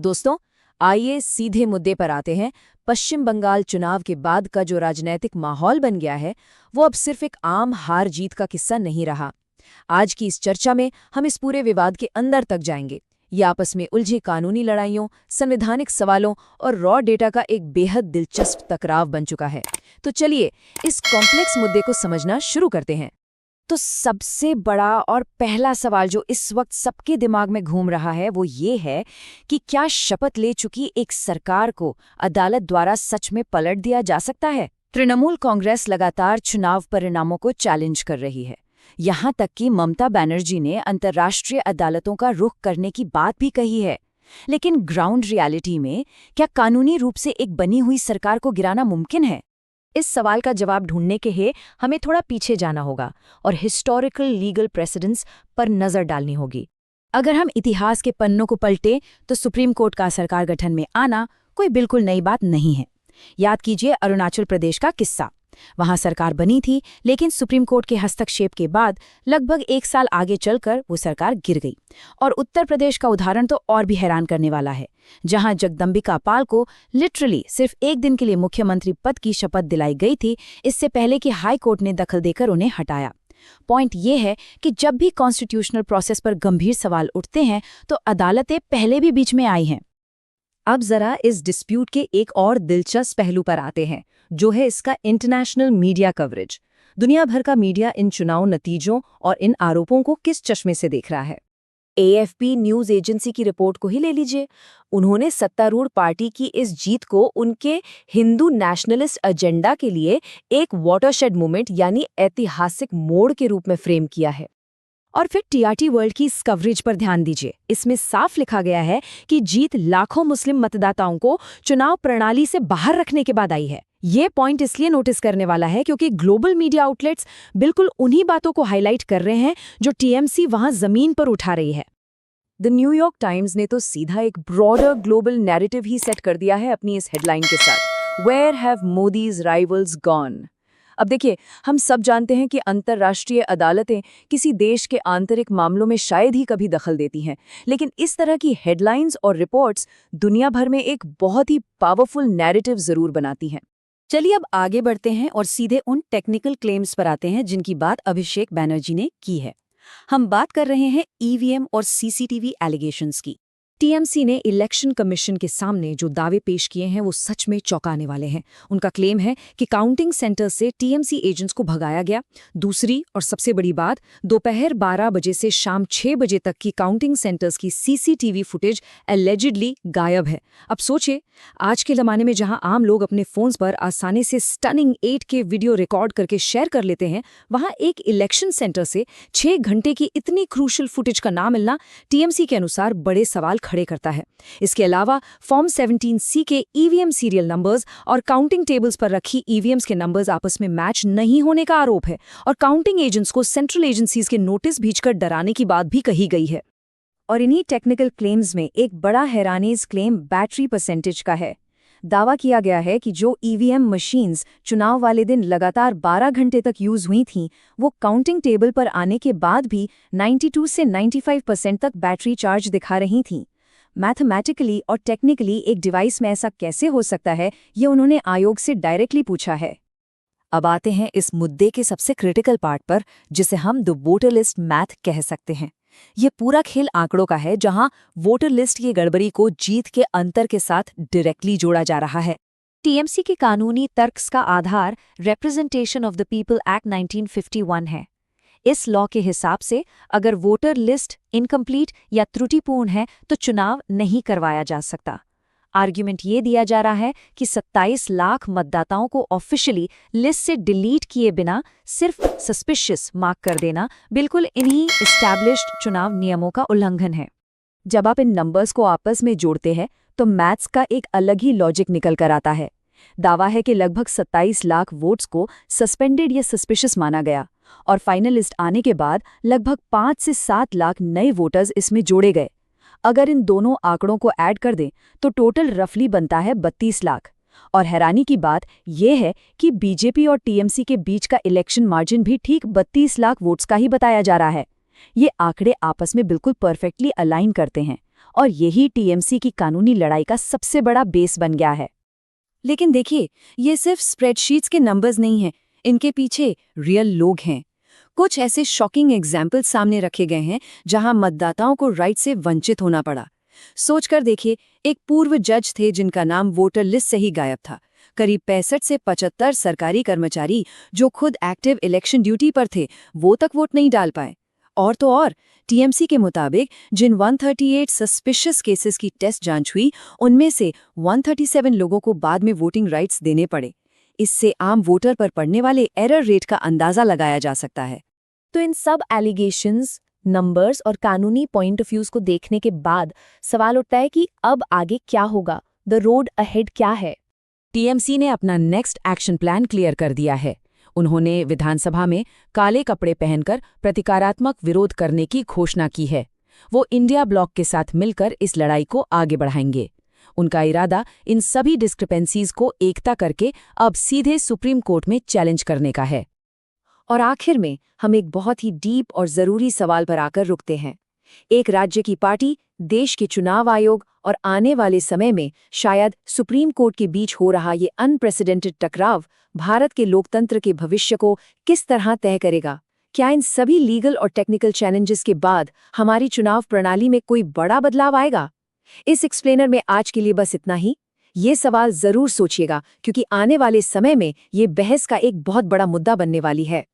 दोस्तों, आइए सीधे मुद्दे पर आते हैं। पश्चिम बंगाल चुनाव के बाद का जो राजनीतिक माहौल बन गया है, वो अब सिर्फ एक आम हार जीत का किस्सा नहीं रहा। आज की इस चर्चा में हम इस पूरे विवाद के अंदर तक जाएंगे। ये आपस में उलझी कानूनी लड़ाइयों, संवैधानिक सवालों और रॉ डेटा का एक बेहद दिलचस्प टकराव बन चुका है। तो चलिए इस कॉम्प्लेक्स मुद्दे को समझना शुरू करते हैं। तो सबसे बड़ा और पहला सवाल जो इस वक्त सबके दिमाग में घूम रहा है वो ये है कि क्या शपथ ले चुकी एक सरकार को अदालत द्वारा सच में पलट दिया जा सकता है? तृणमूल कांग्रेस लगातार चुनाव परिणामों को चैलेंज कर रही है। यहाँ तक कि ममता बनर्जी ने अंतर्राष्ट्रीय अदालतों का रुख करने की बात भी कही है। लेकिन ग्राउंड रियलिटी में क्या कानूनी रूप से एक बनी हुई सरकार को गिराना मुमकिन है? इस सवाल का जवाब ढूंढने के लिए हमें थोड़ा पीछे जाना होगा और हिस्टोरिकल लीगल प्रेसिडेंस पर नजर डालनी होगी। अगर हम इतिहास के पन्नों को पलटें तो सुप्रीम कोर्ट का सरकार गठन में आना कोई बिल्कुल नई बात नहीं है। याद कीजिए अरुणाचल प्रदेश का किस्सा। वहां सरकार बनी थी, लेकिन सुप्रीम कोर्ट के हस्तक्षेप के बाद लगभग 1 साल आगे चलकर वो सरकार गिर गई। और उत्तर प्रदेश का उदाहरण तो और भी हैरान करने वाला है, जहां जगदम्बिका पाल को लिटरली सिर्फ 1 दिन के लिए मुख्यमंत्री पद की शपथ दिलाई गई थी, इससे पहले कि हाई कोर्ट ने दखल देकर उन्हें हटाया। पॉइंट ये है कि जब भी कॉन्स्टिट्यूशनल प्रोसेस पर गंभीर सवाल उठते हैं तो अदालतें पहले भी बीच में आई हैं। अब जरा इस डिस्प्यूट के एक और दिलचस्प पहलू पर आते हैं, जो है इसका इंटरनेशनल मीडिया कवरेज। दुनिया भर का मीडिया इन चुनाव नतीजों और इन आरोपों को किस चश्मे से देख रहा है? AFP न्यूज एजेंसी की रिपोर्ट को ही ले लीजिए। उन्होंने सत्तारूढ़ पार्टी की इस जीत को उनके हिंदू नेशनलिस्ट एजेंडा के लिए एक वाटरशेड मोमेंट यानी ऐतिहासिक मोड़ के रूप में फ्रेम किया है। और फिर TRT वर्ल्ड की इस कवरेज पर ध्यान दीजिए। इसमें साफ लिखा गया है कि जीत लाखों मुस्लिम मतदाताओं को चुनाव प्रणाली से बाहर रखने के बाद आई है। ये पॉइंट इसलिए नोटिस करने वाला है क्योंकि ग्लोबल मीडिया आउटलेट्स बिल्कुल उन्हीं बातों को हाईलाइट कर रहे हैं जो TMC वहां जमीन पर उठा रही है। द न्यूयॉर्क टाइम्स ने तो सीधा एक ब्रॉडर ग्लोबल नैरेटिव ही सेट कर दिया है अपनी इस हेडलाइन के साथ, where have Modi's rivals gone. अब देखिए, हम सब जानते हैं कि अंतर्राष्ट्रीय अदालतें किसी देश के आंतरिक मामलों में शायद ही कभी दखल देती हैं, लेकिन इस तरह की हेडलाइंस और रिपोर्ट्स दुनिया भर में एक बहुत ही पावरफुल नैरेटिव जरूर बनाती हैं। चलिए अब आगे बढ़ते हैं और सीधे उन टेक्निकल क्लेम्स पर आते हैं जिनकी बात अभिषेक बैनर्जी ने की है। हम बात कर रहे हैं EVM और CCTV एलिगेशंस की। TMC ने इलेक्शन कमीशन के सामने जो दावे पेश किए हैं वो सच में चौंकाने वाले हैं। उनका क्लेम है कि काउंटिंग सेंटर से TMC एजेंट्स को भगाया गया। दूसरी और सबसे बड़ी बात, दोपहर 12 बजे से शाम 6 बजे तक की काउंटिंग सेंटर्स की CCTV फुटेज एलिजिडली गायब है। अब सोचिए, आज के ज़माने में जहां आम लोग अपने फ़ोन्स पर आसानी से स्टनिंग 8K वीडियो रिकॉर्ड करके शेयर कर लेते हैं, वहां एक इलेक्शन सेंटर से 6 घंटे की इतनी क्रूशल फुटेज का ना मिलना TMC के अनुसार बड़े सवाल खड़े करता है। इसके अलावा फॉर्म 17C के EVM सीरियल नंबर्स और काउंटिंग टेबल्स पर रखी EVMs के नंबर्स आपस में मैच नहीं होने का आरोप है और काउंटिंग एजेंट्स को सेंट्रल एजेंसीज के नोटिस भेजकर डराने की बात भी कही गई है। और इन्हीं टेक्निकल क्लेम्स में एक बड़ा हैरानेज क्लेम बैटरी परसेंटेज का है। दावा किया गया है कि जो EVM मशीन्स चुनाव वाले दिन लगातार 12 घंटे तक यूज हुई थीं, वो काउंटिंग टेबल पर आने के बाद भी 92 से 95% तक बैटरी चार्ज दिखा रही थीं। मैथमेटिकली और टेक्निकली एक डिवाइस में ऐसा कैसे हो सकता है, ये उन्होंने आयोग से डायरेक्टली पूछा है। अब आते हैं इस मुद्दे के सबसे क्रिटिकल पार्ट पर, जिसे हम द वोटर लिस्ट मैथ कह सकते हैं। ये पूरा खेल आंकड़ों का है, जहां वोटर लिस्ट की गड़बड़ी को जीत के अंतर के साथ डायरेक्टली जोड़ा जा रहा है। TMC के कानूनी तर्क का आधार representation of the people act 1951 है। इस लॉ के हिसाब से अगर वोटर लिस्ट इनकम्प्लीट या त्रुटिपूर्ण है तो चुनाव नहीं करवाया जा सकता। आर्ग्यूमेंट ये दिया जा रहा है कि 27 लाख मतदाताओं को ऑफिशियली लिस्ट से डिलीट किए बिना सिर्फ सस्पिशियस मार्क कर देना बिल्कुल इन्हीं एस्टैब्लिश्ड चुनाव नियमों का उल्लंघन है। जब आप इन नंबर्स को आपस में जोड़ते हैं तो मैथ्स का एक अलग ही लॉजिक निकल कर आता है। दावा है कि लगभग 27 लाख वोट्स को सस्पेंडेड या सस्पिशियस माना गया और फाइनल लिस्ट आने के बाद लगभग 5 से 7 लाख नए वोटर्स इसमें जोड़े गए। अगर इन दोनों आंकड़ों को ऐड कर दें तो टोटल रफली बनता है 32 लाख। और हैरानी की बात यह है कि बीजेपी और TMC के बीच का इलेक्शन मार्जिन भी ठीक 32 लाख वोट्स का ही बताया जा रहा है। ये आंकड़े आपस में बिल्कुल परफेक्टली अलाइन करते हैं और यही टीएमसी की कानूनी लड़ाई का सबसे बड़ा बेस बन गया है। लेकिन देखिए, ये सिर्फ स्प्रेडशीट्स के नंबर्स नहीं हैं, इनके पीछे रियल लोग हैं। कुछ ऐसे शॉकिंग एग्जाम्पल्स सामने रखे गए हैं जहां मतदाताओं को राइट से वंचित होना पड़ा। सोचकर देखिए, एक पूर्व जज थे जिनका नाम वोटर लिस्ट से ही गायब था। करीब 65 से 75 सरकारी कर्मचारी जो खुद एक्टिव इलेक्शन ड्यूटी पर थे, वो तक वोट नहीं डाल पाए। और तो और, टीएमसी के मुताबिक जिन 138 सस्पिशियस केसेस की टेस्ट जांच हुई, उनमें से 137 लोगों को बाद में वोटिंग राइट्स देने पड़े। इससे आम वोटर पर पड़ने वाले एरर रेट का अंदाजा लगाया जा सकता है। तो इन सब एलिगेशंस, नंबर्स और कानूनी पॉइंट ऑफ व्यूज को देखने के बाद सवाल उठता है कि अब आगे क्या होगा, द रोड अहेड क्या है। टीएमसी ने अपना नेक्स्ट एक्शन प्लान क्लियर कर दिया है। उन्होंने विधानसभा में काले कपड़े पहनकर प्रतीकात्मक विरोध करने की घोषणा की है। वो इंडिया ब्लॉक के साथ मिलकर इस लड़ाई को आगे बढ़ाएंगे। उनका इरादा इन सभी डिस्क्रिपेंसीज को एकता करके अब सीधे सुप्रीम कोर्ट में चैलेंज करने का है। और आखिर में हम एक बहुत ही डीप और जरूरी सवाल पर आकर रुकते हैं। एक राज्य की पार्टी, देश के चुनाव आयोग और आने वाले समय में शायद सुप्रीम कोर्ट के बीच हो रहा ये अनप्रेसिडेंटेड टकराव भारत के लोकतंत्र के भविष्य को किस तरह तय करेगा? क्या इन सभी लीगल और टेक्निकल चैलेंजेस के बाद हमारी चुनाव प्रणाली में कोई बड़ा बदलाव आएगा? इस एक्सप्लेनर में आज के लिए बस इतना ही। ये सवाल जरूर सोचिएगा, क्योंकि आने वाले समय में ये बहस का एक बहुत बड़ा मुद्दा बनने वाली है।